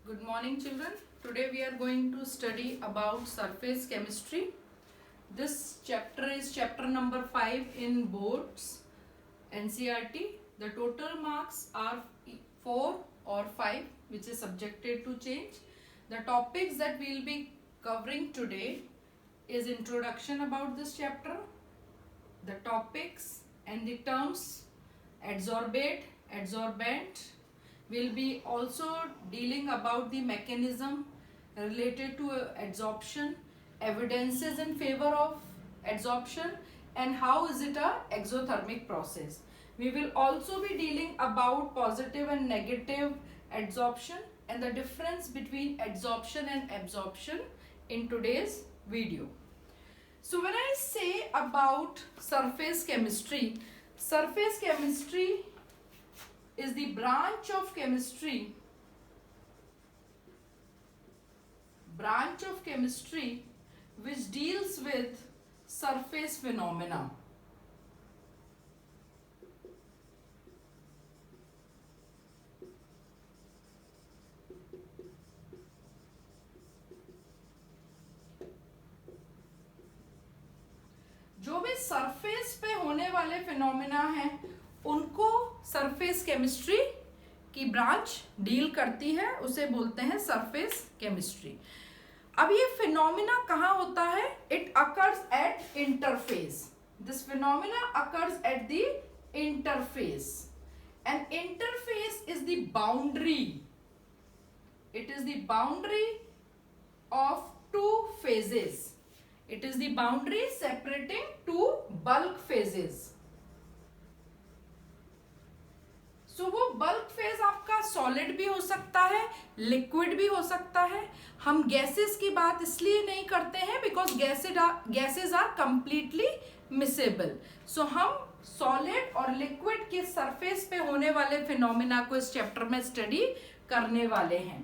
Good morning children. Today we are going to study about surface chemistry. This chapter is chapter number 5 in boards NCERT. The total marks are 4 or 5 which is subjected to change. The topics that we will be covering today is introduction about this chapter, the topics and the terms, adsorbate, adsorbent. We'll be also dealing about the mechanism related to adsorption, evidences in favor of adsorption, and how is it a exothermic process. We will also be dealing about positive and negative adsorption and the difference between adsorption and absorption in today's video. So when I say about surface chemistry is the branch of chemistry which deals with surface phenomena. जो भी surface पे होने वाले phenomena हैं उनको surface chemistry की branch deal करती है, उसे बोलते हैं सरफेस केमिस्ट्री. अब ये फिनोमेना कहाँ होता है? It occurs at interface. This phenomena occurs at the interface. And interface is the boundary. It is the boundary of two phases. It is the boundary separating two bulk phases. So वो bulk phase आपका solid भी हो सकता है, liquid भी हो सकता है. हम gases की बात इसलिए नहीं करते हैं because gases are completely miscible. So हम solid और liquid के surface पे होने वाले phenomena को इस chapter में study करने वाले हैं.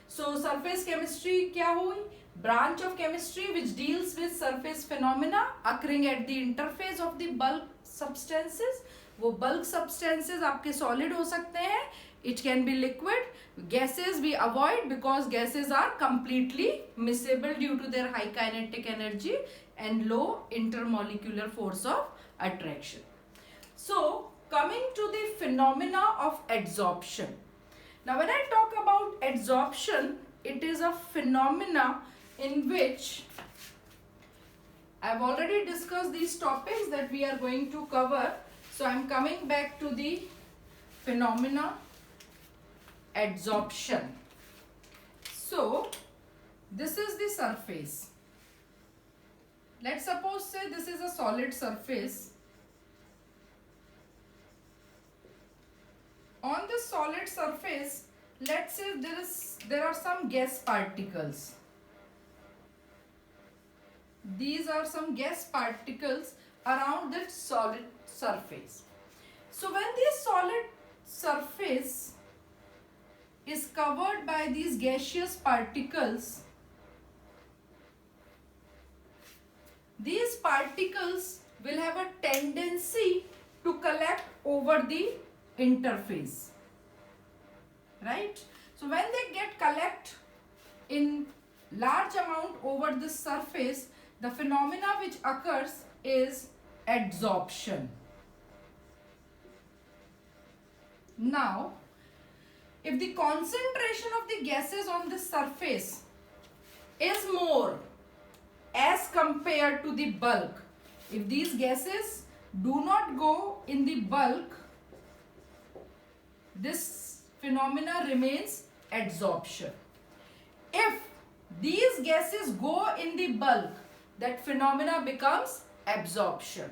So surface chemistry क्या हुई? Branch of chemistry which deals with surface phenomena occurring at the interface of the bulk substances. वो bulk substances आपके solid हो सकते हैं. It can be liquid. Gases we avoid because gases are completely miscible due to their high kinetic energy and low intermolecular force of attraction. So coming to the phenomena of adsorption. Now when I talk about adsorption, it is a phenomena in which I have already discussed these topics that we are going to cover. So I am coming back to the phenomena adsorption. So this is the surface. Let's suppose say this is a solid surface. On this solid surface, let's say there are some gas particles. These are some gas particles around that solid surface. So when this solid surface is covered by these gaseous particles, these particles will have a tendency to collect over the interface, right? So when they collect in large amount over this surface, the phenomena which occurs is adsorption. Now, if the concentration of the gases on this surface is more as compared to the bulk, if these gases do not go in the bulk, this phenomena remains adsorption. If these gases go in the bulk, that phenomena becomes absorption,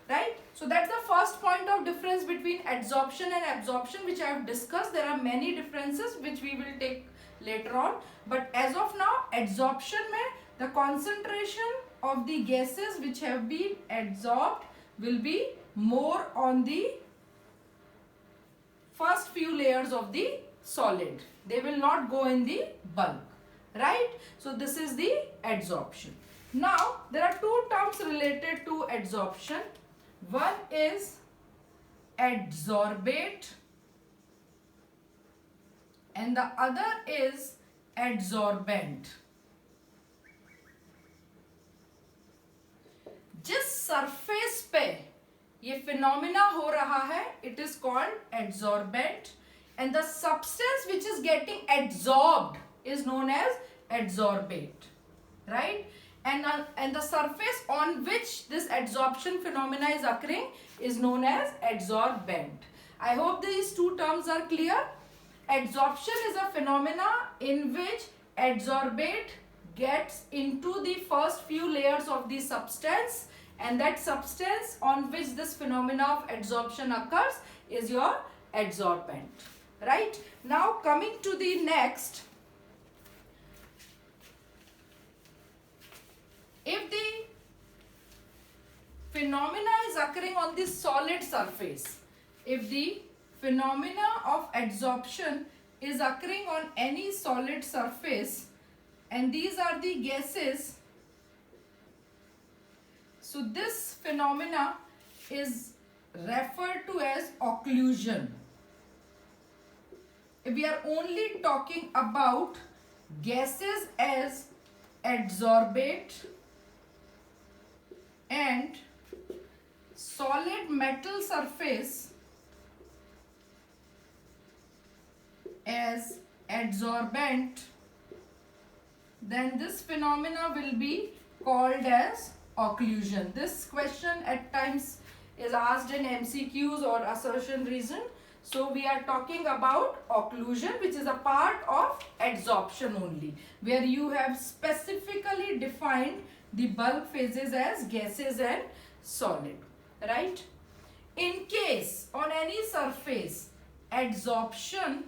right? So that's the first point of difference between adsorption and absorption which I have discussed. There are many differences which we will take later on, but as of now adsorption mein the concentration of the gases which have been adsorbed will be more on the first few layers of the solid. They will not go in the bulk, right? So this is the adsorption. Now there are two terms related to adsorption. One is adsorbate and the other is adsorbent. जिस surface पे ये phenomena हो रहा है it is called adsorbent and the substance which is getting adsorbed is known as adsorbate, right? And the surface on which this adsorption phenomena is occurring is known as adsorbent. I hope these two terms are clear. Adsorption is a phenomena in which adsorbate gets into the first few layers of the substance, and that substance on which this phenomena of adsorption occurs is your adsorbent, right? Now coming to the next, if the phenomena is occurring on the solid surface, if the phenomena of adsorption is occurring on any solid surface and these are the gases, so this phenomena is referred to as occlusion. If we are only talking about gases as adsorbate and solid metal surface as adsorbent, then this phenomena will be called as occlusion. This question at times is asked in MCQs or assertion reason. So we are talking about occlusion, which is a part of adsorption only, where you have specifically defined the bulk phases as gases and solid, right? In case on any surface adsorption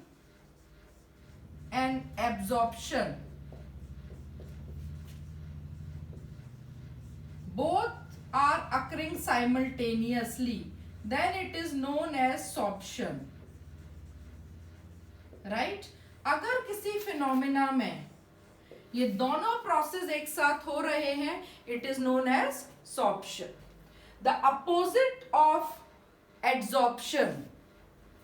and absorption both are occurring simultaneously, then it is known as sorption, right? अगर किसी phenomena में ये दोनों process एक साथ हो रहे हैं it is known as sorption. The opposite of adsorption,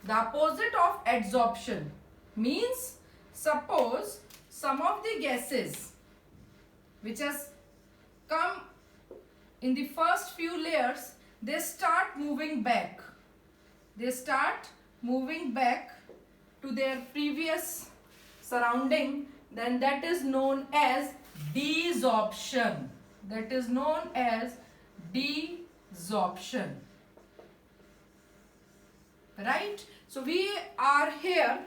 the opposite of adsorption means suppose some of the gases which has come in the first few layers, they start moving back. They start moving back to their previous surrounding, then that is known as desorption. That is known as desorption, right? So we are here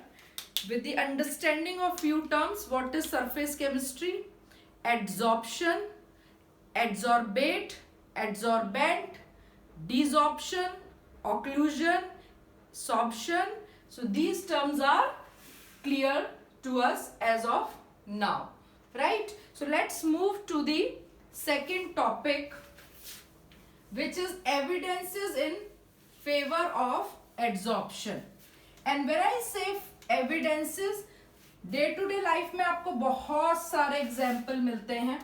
with the understanding of few terms. What is surface chemistry? Adsorption, adsorbate, adsorbent, desorption, occlusion, sorption. So these terms are clear to us as of now, right? So let's move to the second topic, which is evidences in favor of adsorption. And when I say evidences, day to day life में आपको बहुत सारे example मिलते हैं.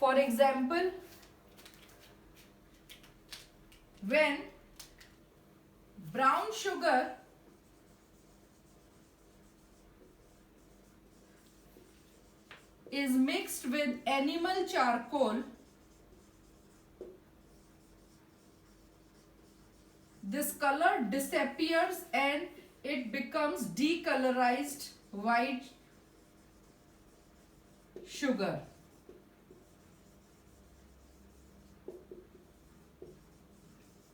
For example, when brown sugar is mixed with animal charcoal, this color disappears and it becomes decolorized white sugar.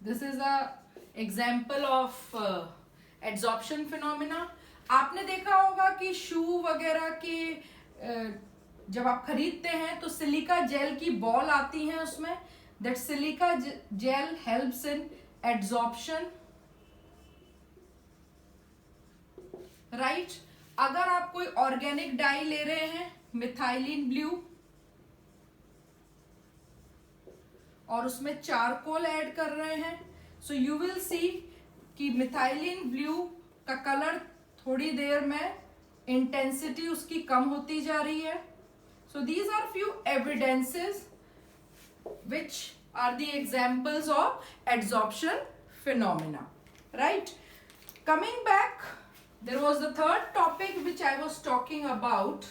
This is a example of adsorption phenomena. आपने देखा होगा कि शू वगैरह के जब आप खरीदते हैं तो सिलिका जेल की बॉल आती है उसमें. That silica gel helps in adsorption, right? अगर आप कोई ऑर्गेनिक डाई ले रहे हैं मिथाइलिन ब्लू और उसमें चारकोल ऐड कर रहे हैं, सो यू विल सी कि मिथाइलिन ब्लू का कलर थोड़ी देर में इंटेंसिटी उसकी कम होती जा रही है. So these are few evidences which are the examples of adsorption phenomena, right? Coming back there was the third topic which I was talking about,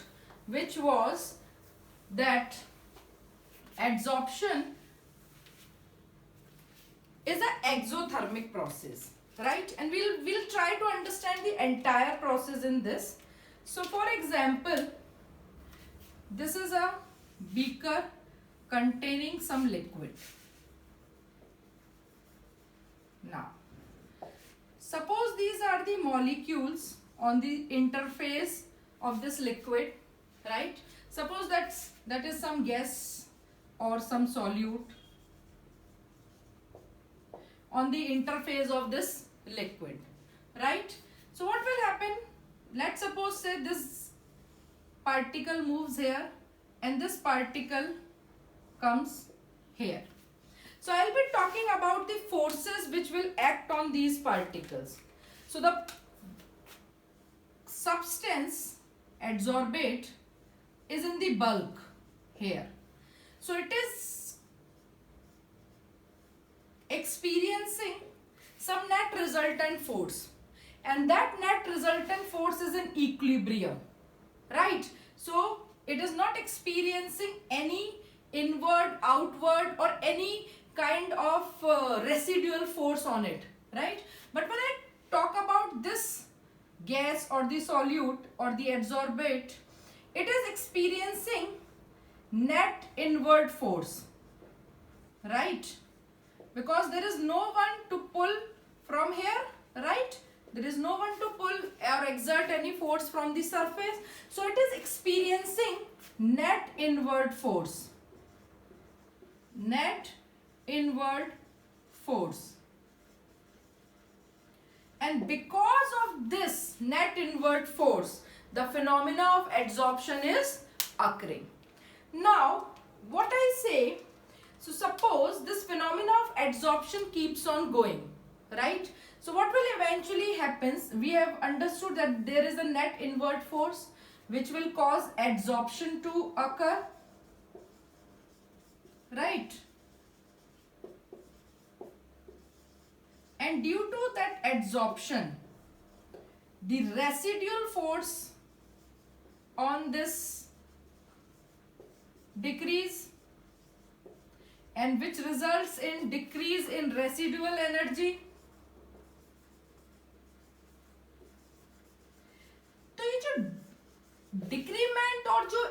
which was that adsorption is an exothermic process, right? And we'll try to understand the entire process in this. So for example, this is a beaker containing some liquid. Now, suppose these are the molecules on the interface of this liquid, right? Suppose that is some gas or some solute on the interface of this liquid, right? So what will happen? Let's suppose say this particle moves here and this particle comes here. So I'll be talking about the forces which will act on these particles. So the substance adsorbate is in the bulk here. So it is experiencing some net resultant force, and that net resultant force is in equilibrium, right? So it is not experiencing any inward, outward or any kind of residual force on it, right? But when I talk about this gas or the solute or the adsorbate, it is experiencing net inward force, right? Because there is no one to pull from here, right? There is no one to pull or exert any force from the surface. So it is experiencing net inward force. Net inward force. And because of this net inward force, the phenomena of adsorption is occurring. Now, what I say, so suppose this phenomena of adsorption keeps on going, right? So what will eventually happens? We have understood that there is a net inward force which will cause adsorption to occur, right? And due to that adsorption, the residual force on this decrease, and which results in decrease in residual energy. तो ये जो decrement और जो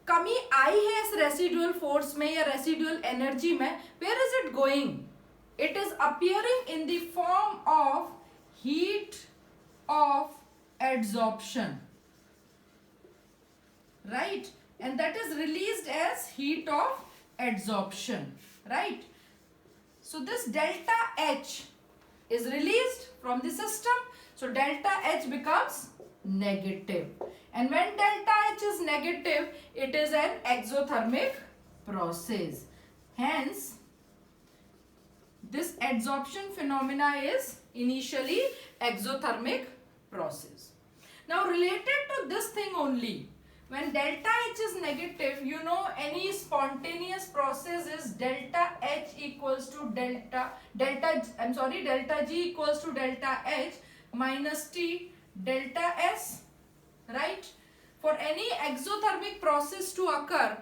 कमी आई है इस residual force में या रेसिडुअल एनर्जी में, where is it going? It is appearing in the form of heat of adsorption, right? And that is released as heat of adsorption, right? So this delta H is released from the system. So delta H becomes negative. And when delta H is negative, it is an exothermic process. Hence, this adsorption phenomena is initially exothermic process. Now related to this thing only, when delta H is negative, you know any spontaneous process is delta H equals to delta G equals to delta H minus T delta S, right? For any exothermic process to occur,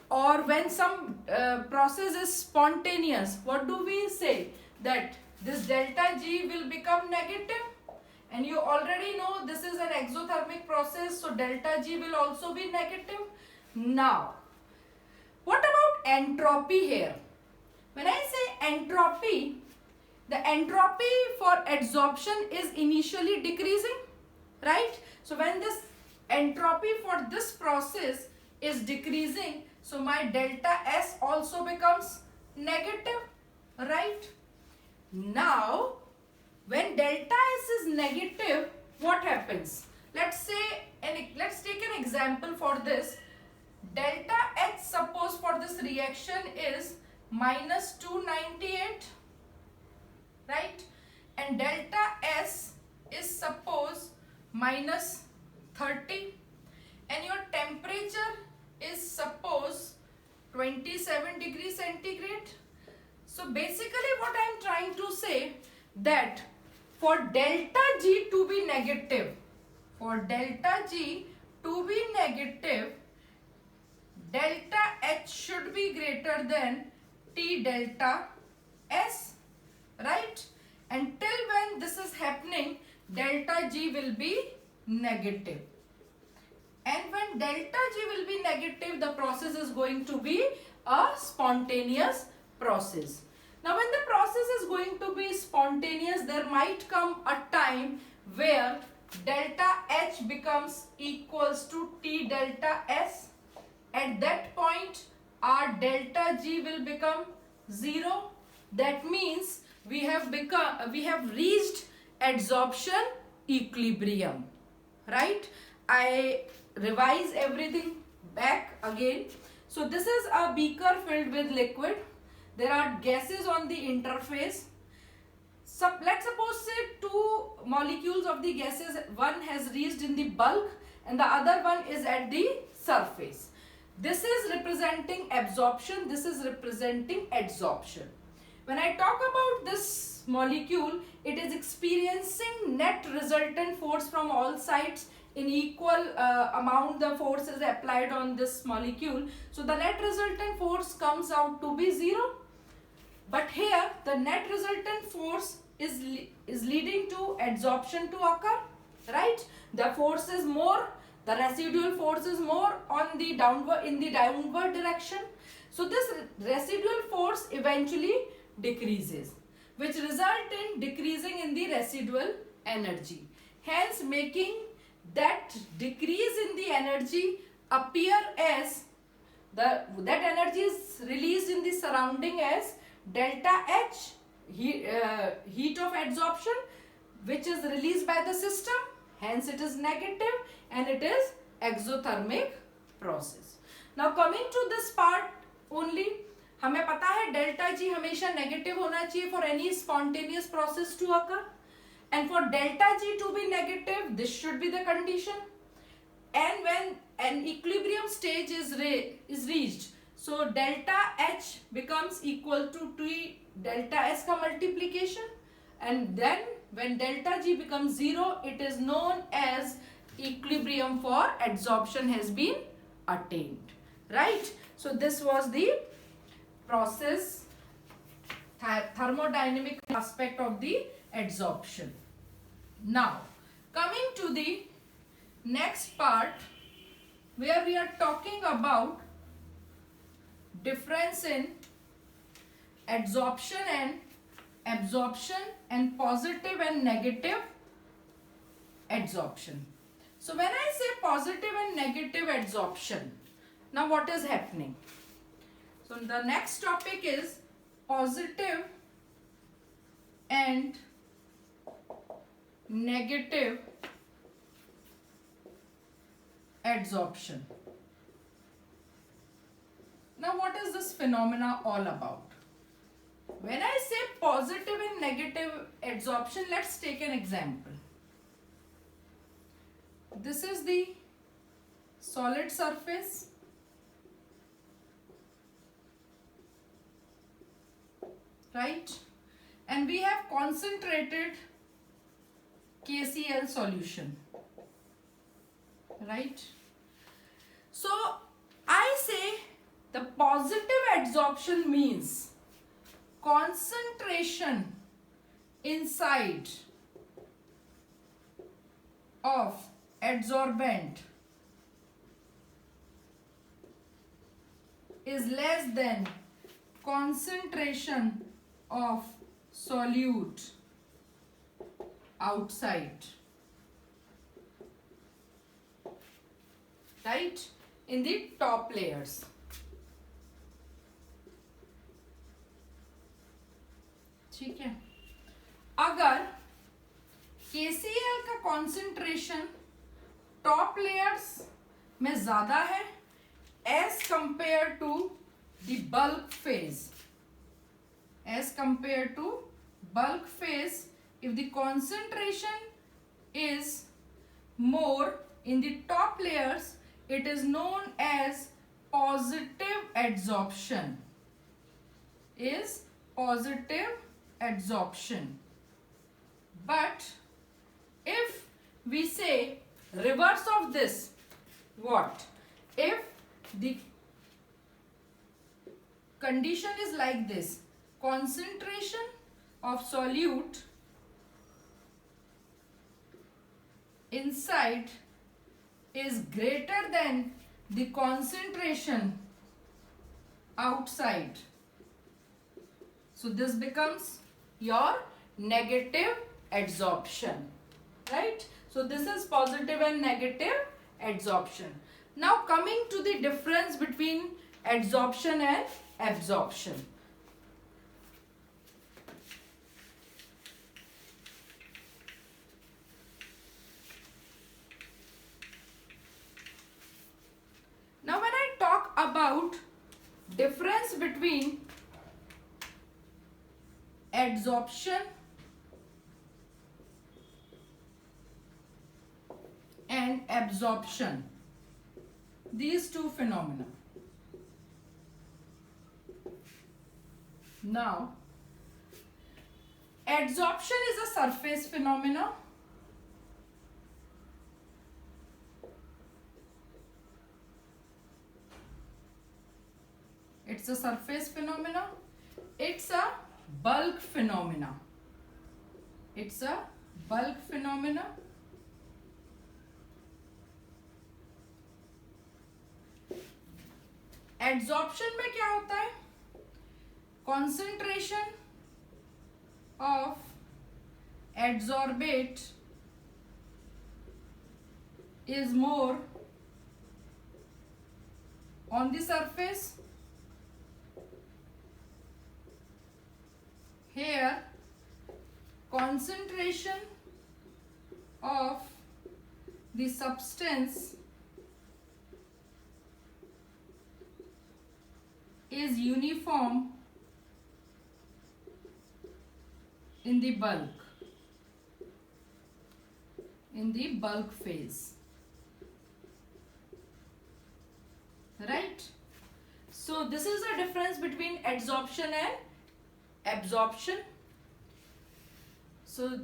or when some process is spontaneous, what do we say? That this delta G will become negative, and you already know this is an exothermic process, so delta G will also be negative. Now, what about entropy here? When I say entropy, the entropy for adsorption is initially decreasing, right? So when this entropy for this process is decreasing, so my delta S also becomes negative, right? Now, when delta S is negative, what happens? Let's say, let's take an example for this. Delta H, suppose for this reaction is minus 298, right? And delta S is suppose minus 30, and your temperature is suppose 27 degrees centigrade. So basically what I am trying to say, that for delta G to be negative, for delta G to be negative, delta H should be greater than T delta S, right? Until when this is happening, delta G will be negative. And when delta G will be negative, the process is going to be a spontaneous process. Now when the process is going to be spontaneous, there might come a time where delta H becomes equals to T delta S. At that point, our delta G will become 0. That means we have reached adsorption equilibrium, right? I revise everything back again. So this is a beaker filled with liquid. There are gases on the interface. So let's suppose say two molecules of the gases, one has reached in the bulk and the other one is at the surface. This is representing absorption, this is representing adsorption. When I talk about this molecule, it is experiencing net resultant force from all sides. In equal amount the force is applied on this molecule. So the net resultant force comes out to be 0. But here the net resultant force is leading to adsorption to occur, right? The force is more, the residual force is more on the downward direction. So this residual force eventually decreases, which result in decreasing in the residual energy, hence making that decrease in the energy appear as that energy is released in the surrounding as delta H, heat of adsorption, which is released by the system, hence it is negative and it is exothermic process. Now coming to this part only, हमें पता है delta G हमेशा negative होना चाहिए for any spontaneous process to occur, and for delta G to be negative, this should be the condition. And when an equilibrium stage is reached, so delta H becomes equal to T delta S का multiplication, and then when delta G becomes 0, it is known as equilibrium for adsorption has been attained, right? So this was the process thermodynamic aspect of the adsorption. Now coming to the next part, where we are talking about difference in adsorption and absorption and positive and negative adsorption. So when I say positive and negative adsorption, now what is happening? So the next topic is positive and negative adsorption. Now what is this phenomena all about? When I say positive and negative adsorption, let's take an example. This is the solid surface. Right? And we have concentrated KCl solution. Right? So I say the positive adsorption means concentration inside of adsorbent is less than concentration of solute outside, right, in the top layers. ठीक है, अगर KCl का concentration top layers में ज्यादा है as compared to the bulk phase, as compared to bulk phase, if the concentration is more in the top layers, it is known as positive adsorption, is positive adsorption. But if we say reverse of this, what? If the condition is like this, concentration of solute inside is greater than the concentration outside. So this becomes your negative adsorption, right? So this is positive and negative adsorption. Now coming to the difference between adsorption and absorption. Now when I talk about difference between adsorption and absorption, these two phenomena. Now, adsorption is a surface phenomena. It's a surface phenomena. It's a bulk phenomena. It's a bulk phenomena. Adsorption में क्या होता है? Concentration of adsorbate is more on the surface. Here, concentration of the substance is uniform in the bulk phase, right? So this is the difference between adsorption and absorption. So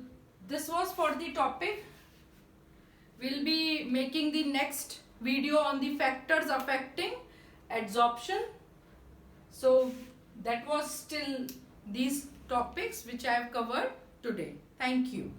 this was for the topic. We'll be making the next video on the factors affecting adsorption. So that was still these topics which I have covered today. Thank you.